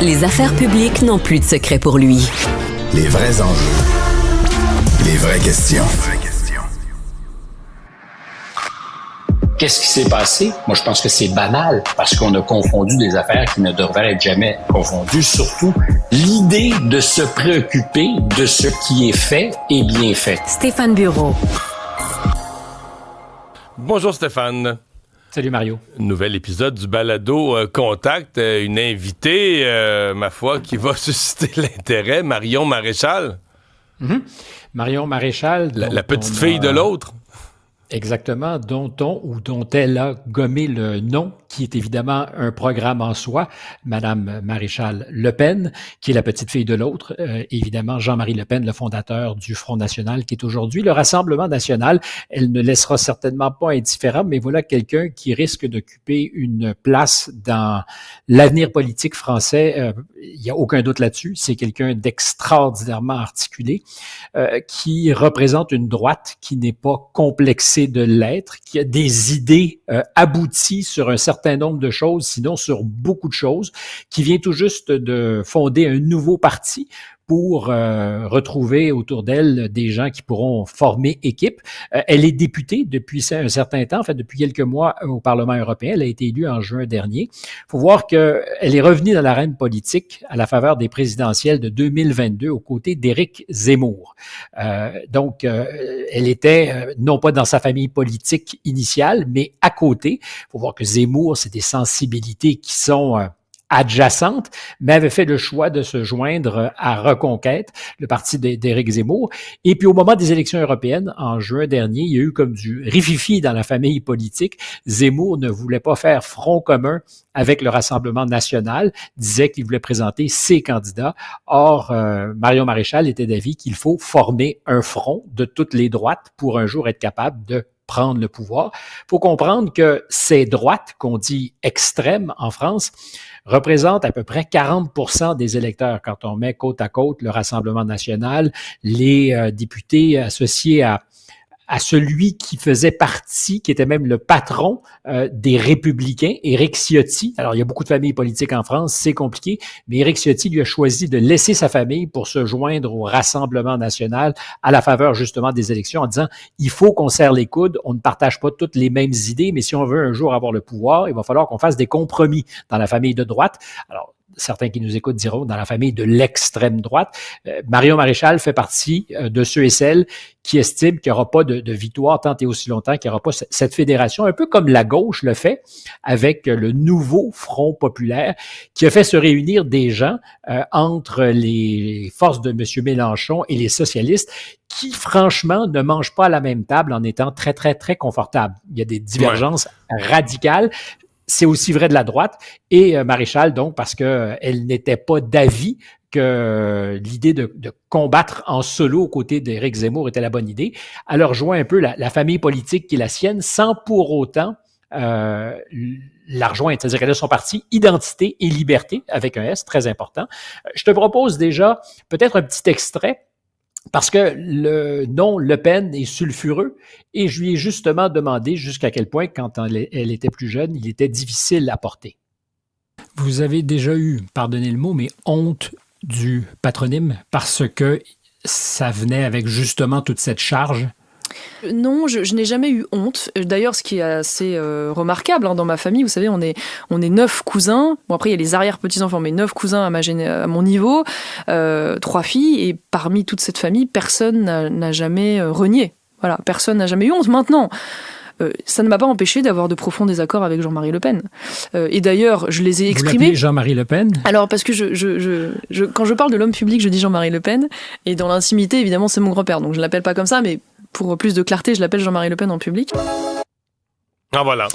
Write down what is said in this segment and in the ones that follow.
Les affaires publiques n'ont plus de secret pour lui. Les vrais enjeux. Les vraies questions. Qu'est-ce qui s'est passé? Moi, je pense que c'est banal parce qu'on a confondu des affaires qui ne devraient être jamais confondues. Surtout, l'idée de se préoccuper de ce qui est fait et bien fait. Stéphane Bureau. Bonjour Stéphane. Salut Mario. Nouvel épisode du balado Contact. Une invitée, ma foi, qui va susciter l'intérêt. Marion Maréchal. Marion Maréchal. La petite fille de l'autre. Exactement, dont elle a gommé le nom, qui est évidemment un programme en soi, Madame Maréchal Le Pen, qui est la petite fille de l'autre, évidemment Jean-Marie Le Pen, le fondateur du Front National, qui est aujourd'hui le Rassemblement National. Elle ne laissera certainement pas indifférent, mais voilà quelqu'un qui risque d'occuper une place dans l'avenir politique français. Il n'y a aucun doute là-dessus. C'est quelqu'un d'extraordinairement articulé, qui représente une droite qui n'est pas complexée de l'être, qui a des idées abouties sur un certain nombre de choses, sinon sur beaucoup de choses, qui vient tout juste de fonder un nouveau parti pour retrouver autour d'elle des gens qui pourront former équipe. Elle est députée depuis un certain temps, en fait depuis quelques mois au Parlement européen. Elle a été élue en juin dernier. Il faut voir qu'elle est revenue dans l'arène politique à la faveur des présidentielles de 2022 aux côtés d'Éric Zemmour. Donc, elle était non pas dans sa famille politique initiale, mais à côté. Il faut voir que Zemmour, c'est des sensibilités qui sont adjacente, mais avait fait le choix de se joindre à Reconquête, le parti d'Éric Zemmour. Et puis au moment des élections européennes, en juin dernier, il y a eu comme du rififi dans la famille politique. Zemmour ne voulait pas faire front commun avec le Rassemblement national, disait qu'il voulait présenter ses candidats. Or, Marion Maréchal était d'avis qu'il faut former un front de toutes les droites pour un jour être capable de prendre le pouvoir. Il faut comprendre que ces droites, qu'on dit extrêmes en France, représentent à peu près 40% des électeurs quand on met côte à côte le Rassemblement national, les députés associés à celui qui faisait partie, qui était même le patron des Républicains, Éric Ciotti. Alors, il y a beaucoup de familles politiques en France, c'est compliqué, mais Éric Ciotti lui a choisi de laisser sa famille pour se joindre au Rassemblement national à la faveur justement des élections en disant « Il faut qu'on serre les coudes, on ne partage pas toutes les mêmes idées, mais si on veut un jour avoir le pouvoir, il va falloir qu'on fasse des compromis dans la famille de droite. » Alors, certains qui nous écoutent diront dans la famille de l'extrême droite. Marion Maréchal fait partie de ceux et celles qui estiment qu'il n'y aura pas de victoire tant et aussi longtemps qu'il n'y aura pas cette fédération, un peu comme la gauche le fait avec le nouveau Front populaire qui a fait se réunir des gens entre les forces de M. Mélenchon et les socialistes qui, franchement, ne mangent pas à la même table en étant très, très, très confortables. Il y a des divergences radicales. C'est aussi vrai de la droite. Et Maréchal, donc, parce qu'elle n'était pas d'avis que l'idée de combattre en solo aux côtés d'Éric Zemmour était la bonne idée, elle a rejoint un peu la famille politique qui est la sienne, sans pour autant la rejoindre. C'est-à-dire qu'elle a son parti Identité et Liberté, avec un S, très important. Je te propose déjà peut-être un petit extrait, parce que le nom Le Pen est sulfureux et je lui ai justement demandé jusqu'à quel point, quand elle était plus jeune, il était difficile à porter. Vous avez déjà eu, pardonnez le mot, mais honte du patronyme parce que ça venait avec justement toute cette charge? Non, je n'ai jamais eu honte. D'ailleurs, ce qui est assez remarquable dans ma famille, vous savez, on est 9 cousins. Bon, après, il y a les arrière-petits-enfants, mais 9 cousins à mon niveau, 3 filles, et parmi toute cette famille, personne n'a jamais renié. Voilà, personne n'a jamais eu honte. Maintenant, ça ne m'a pas empêché d'avoir de profonds désaccords avec Jean-Marie Le Pen. Et d'ailleurs, je les ai exprimés. Vous l'appelez Jean-Marie Le Pen ? Alors, parce que quand je parle de l'homme public, je dis Jean-Marie Le Pen, et dans l'intimité, évidemment, c'est mon grand-père, donc je ne l'appelle pas comme ça, mais pour plus de clarté, je l'appelle Jean-Marie Le Pen en public. Ah voilà.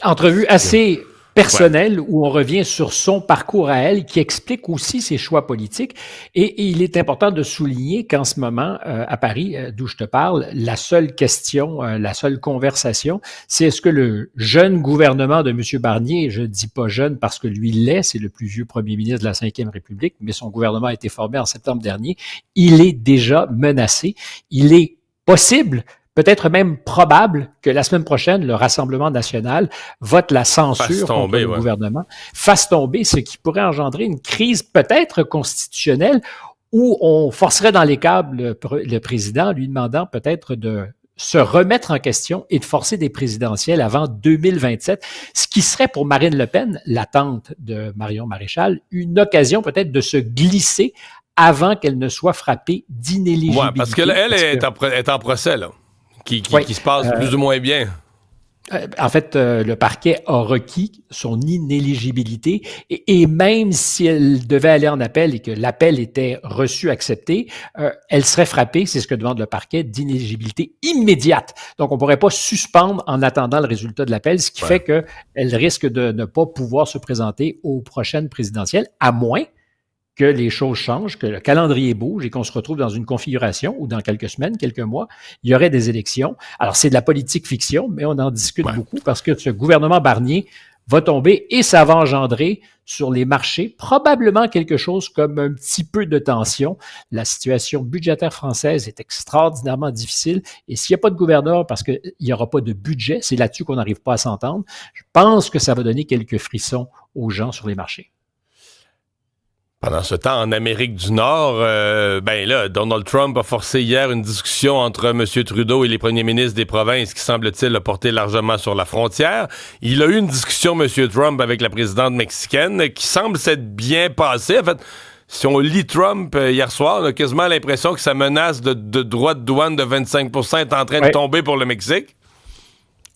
Entrevue assez personnelle où on revient sur son parcours à elle, qui explique aussi ses choix politiques. Et il est important de souligner qu'en ce moment, à Paris, d'où je te parle, la seule question, la seule conversation, c'est est-ce que le jeune gouvernement de M. Barnier, je dis pas jeune parce que lui l'est, c'est le plus vieux premier ministre de la Ve République, mais son gouvernement a été formé en septembre dernier, il est déjà menacé. Il est possible, peut-être même probable que la semaine prochaine, le Rassemblement national vote la censure contre le gouvernement, fasse tomber, ce qui pourrait engendrer une crise peut-être constitutionnelle où on forcerait dans les câbles le président, lui demandant peut-être de se remettre en question et de forcer des présidentielles avant 2027, ce qui serait pour Marine Le Pen, l'attente de Marion Maréchal, une occasion peut-être de se glisser avant qu'elle ne soit frappée d'inéligibilité. Oui, parce qu'elle est en procès, là, qui se passe plus ou moins bien. En fait, le parquet a requis son inéligibilité et même si elle devait aller en appel et que l'appel était reçu, accepté, elle serait frappée, c'est ce que demande le parquet, d'inéligibilité immédiate. Donc, on ne pourrait pas suspendre en attendant le résultat de l'appel, ce qui fait qu'elle risque de ne pas pouvoir se présenter aux prochaines présidentielles, à moins que les choses changent, que le calendrier bouge et qu'on se retrouve dans une configuration où dans quelques semaines, quelques mois, il y aurait des élections. Alors, c'est de la politique fiction, mais on en discute beaucoup parce que ce gouvernement Barnier va tomber et ça va engendrer sur les marchés probablement quelque chose comme un petit peu de tension. La situation budgétaire française est extraordinairement difficile et s'il n'y a pas de gouverneur parce qu'il n'y aura pas de budget, c'est là-dessus qu'on n'arrive pas à s'entendre, je pense que ça va donner quelques frissons aux gens sur les marchés. Pendant ce temps, en Amérique du Nord, Donald Trump a forcé hier une discussion entre M. Trudeau et les premiers ministres des provinces qui, semble-t-il, a porté largement sur la frontière. Il a eu une discussion, M. Trump, avec la présidente mexicaine qui semble s'être bien passée. En fait, si on lit Trump hier soir, on a quasiment l'impression que sa menace de droit de douane de 25% est en train de tomber pour le Mexique.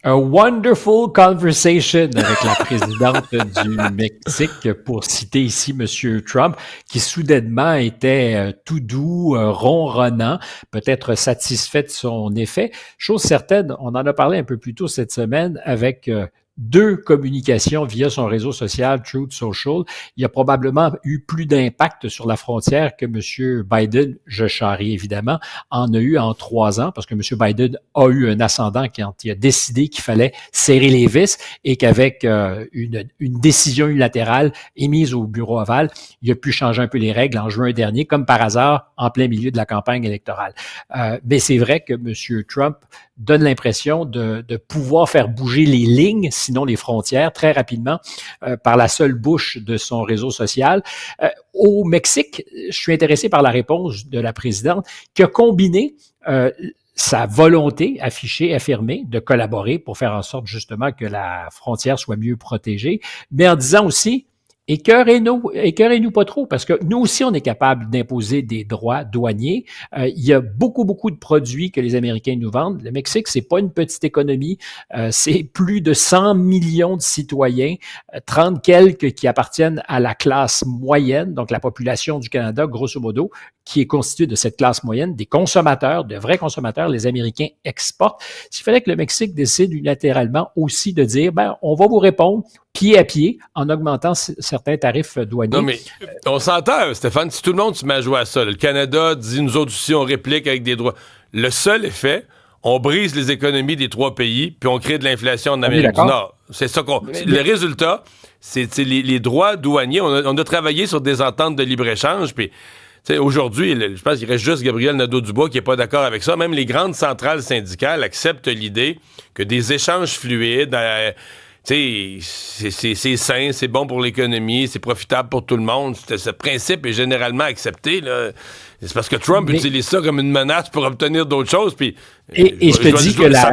A wonderful conversation avec la présidente du Mexique, pour citer ici M. Trump, qui soudainement était tout doux, ronronnant, peut-être satisfait de son effet. Chose certaine, on en a parlé un peu plus tôt cette semaine avec 2 communications via son réseau social Truth Social. Il y a probablement eu plus d'impact sur la frontière que M. Biden, je charrie évidemment, en a eu en 3 ans, parce que M. Biden a eu un ascendant quand il a décidé qu'il fallait serrer les vis et qu'avec une décision unilatérale émise au bureau ovale, il a pu changer un peu les règles en juin dernier, comme par hasard, en plein milieu de la campagne électorale. Mais c'est vrai que M. Trump donne l'impression de pouvoir faire bouger les lignes, sinon les frontières, très rapidement, par la seule bouche de son réseau social. Au Mexique, je suis intéressé par la réponse de la présidente qui a combiné sa volonté affichée, affirmée, de collaborer pour faire en sorte justement que la frontière soit mieux protégée, mais en disant aussi écœurez-nous pas trop, parce que nous aussi, on est capable d'imposer des droits douaniers. Il y a beaucoup de produits que les Américains nous vendent. Le Mexique, c'est pas une petite économie. C'est plus de 100 millions de citoyens, 30 quelques qui appartiennent à la classe moyenne, donc la population du Canada, grosso modo, qui est constituée de cette classe moyenne, des consommateurs, de vrais consommateurs. Les Américains exportent. S'il fallait que le Mexique décide unilatéralement aussi de dire, on va vous répondre pied à pied en augmentant certains tarifs douaniers. Non, mais on s'entend, Stéphane, si tout le monde se met à jouer à ça, le Canada dit, nous autres aussi, on réplique avec des droits. Le seul effet, on brise les économies des 3 pays, puis on crée de l'inflation en Amérique du Nord. C'est ça qu'on... Le résultat, c'est les droits douaniers. On a travaillé sur des ententes de libre-échange, puis aujourd'hui, je pense qu'il reste juste Gabriel Nadeau-Dubois qui n'est pas d'accord avec ça. Même les grandes centrales syndicales acceptent l'idée que des échanges fluides... c'est sain, c'est bon pour l'économie, c'est profitable pour tout le monde. Ce principe est généralement accepté, là. C'est parce que Trump utilise ça comme une menace pour obtenir d'autres choses. Puis, et je te dis que ça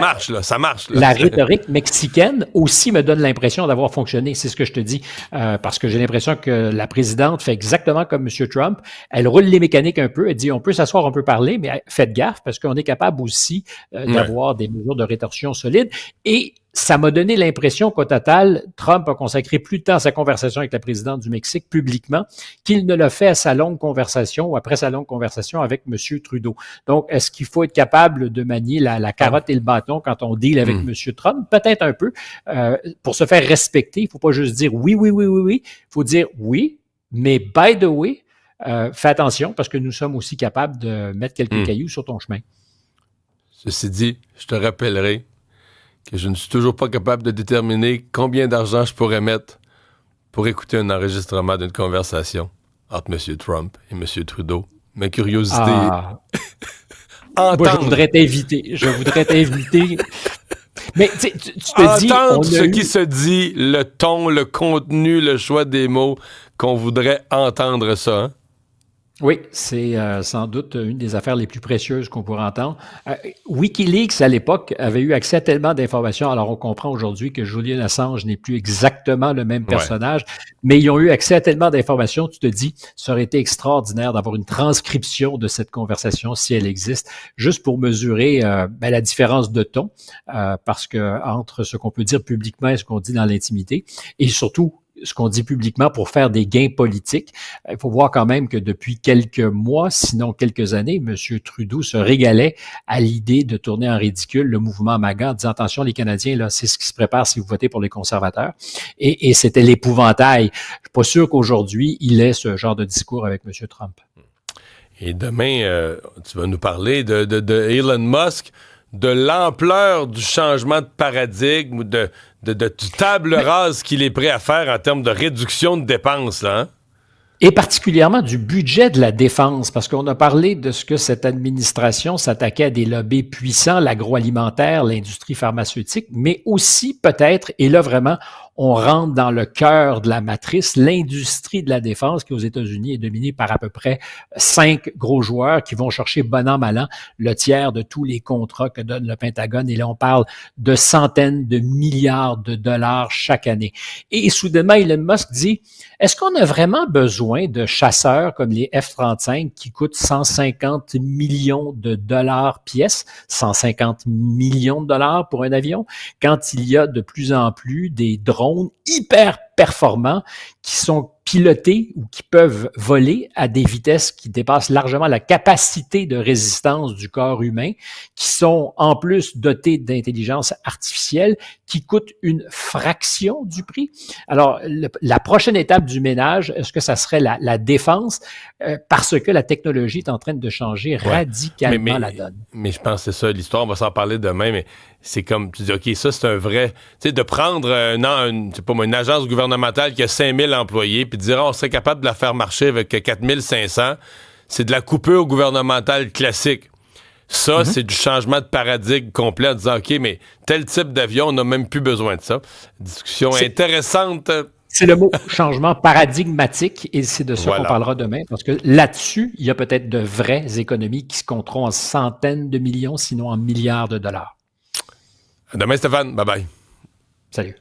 marche. La rhétorique mexicaine aussi me donne l'impression d'avoir fonctionné. C'est ce que je te dis. Parce que j'ai l'impression que la présidente fait exactement comme M. Trump. Elle roule les mécaniques un peu. Elle dit, on peut s'asseoir, on peut parler, mais faites gaffe parce qu'on est capable aussi d'avoir des mesures de rétorsion solides. Et ça m'a donné l'impression qu'au total, Trump a consacré plus de temps à sa conversation avec la présidente du Mexique publiquement qu'il ne l'a fait à sa longue conversation ou après sa longue conversation avec M. Trudeau. Donc, est-ce qu'il faut être capable de manier la carotte et le bâton quand on deal avec M. Trump? Peut-être un peu. Pour se faire respecter, il ne faut pas juste dire oui. Il faut dire oui, mais by the way, fais attention parce que nous sommes aussi capables de mettre quelques cailloux sur ton chemin. Ceci dit, je te rappellerai que je ne suis toujours pas capable de déterminer combien d'argent je pourrais mettre pour écouter un enregistrement d'une conversation entre M. Trump et M. Trudeau. Ma curiosité... entendre. Moi, je voudrais t'inviter. Mais tu te dis... Entendre ce qui se dit, le ton, le contenu, le choix des mots, qu'on voudrait entendre ça, hein? Oui, c'est sans doute une des affaires les plus précieuses qu'on pourrait entendre. WikiLeaks, à l'époque, avait eu accès à tellement d'informations. Alors, on comprend aujourd'hui que Julian Assange n'est plus exactement le même personnage, mais ils ont eu accès à tellement d'informations, tu te dis, ça aurait été extraordinaire d'avoir une transcription de cette conversation, si elle existe, juste pour mesurer la différence de ton, parce que entre ce qu'on peut dire publiquement et ce qu'on dit dans l'intimité, et surtout, ce qu'on dit publiquement pour faire des gains politiques. Il faut voir quand même que depuis quelques mois, sinon quelques années, M. Trudeau se régalait à l'idée de tourner en ridicule le mouvement MAGA en disant « Attention, les Canadiens, là, c'est ce qui se prépare si vous votez pour les conservateurs. » Et c'était l'épouvantail. Je suis pas sûr qu'aujourd'hui, il ait ce genre de discours avec M. Trump. Et demain, tu vas nous parler de Elon Musk, de l'ampleur du changement de paradigme ou du table rase qu'il est prêt à faire en termes de réduction de dépenses, là, hein? Et particulièrement du budget de la défense, parce qu'on a parlé de ce que cette administration s'attaquait à des lobbies puissants, l'agroalimentaire, l'industrie pharmaceutique, mais aussi peut-être, et là vraiment, on rentre dans le cœur de la matrice, l'industrie de la défense qui aux États-Unis est dominée par à peu près 5 gros joueurs qui vont chercher bon an, mal an le tiers de tous les contrats que donne le Pentagone. Et là, on parle de centaines de milliards de dollars chaque année. Et soudainement, Elon Musk dit, est-ce qu'on a vraiment besoin de chasseurs comme les F-35 qui coûtent 150 millions de dollars pièce, 150 millions de dollars pour un avion, quand il y a de plus en plus des drones hyper performants qui sont pilotés ou qui peuvent voler à des vitesses qui dépassent largement la capacité de résistance du corps humain, qui sont en plus dotés d'intelligence artificielle, qui coûtent une fraction du prix. Alors, la prochaine étape du ménage, est-ce que ça serait la défense? Parce que la technologie est en train de changer radicalement la donne. Mais je pense que c'est ça l'histoire, on va s'en parler demain, mais c'est comme, tu dis, OK, ça c'est un vrai, tu sais, de prendre une agence gouvernementale qui a 5000 employés, puis de dire, on serait capable de la faire marcher avec 4500, c'est de la coupure gouvernementale classique. Ça, c'est du changement de paradigme complet en disant, OK, mais tel type d'avion, on n'a même plus besoin de ça. Discussion intéressante. C'est le mot changement paradigmatique et c'est de ça qu'on parlera demain parce que là-dessus, il y a peut-être de vraies économies qui se compteront en centaines de millions, sinon en milliards de dollars. À demain, Stéphane. Bye-bye. Salut.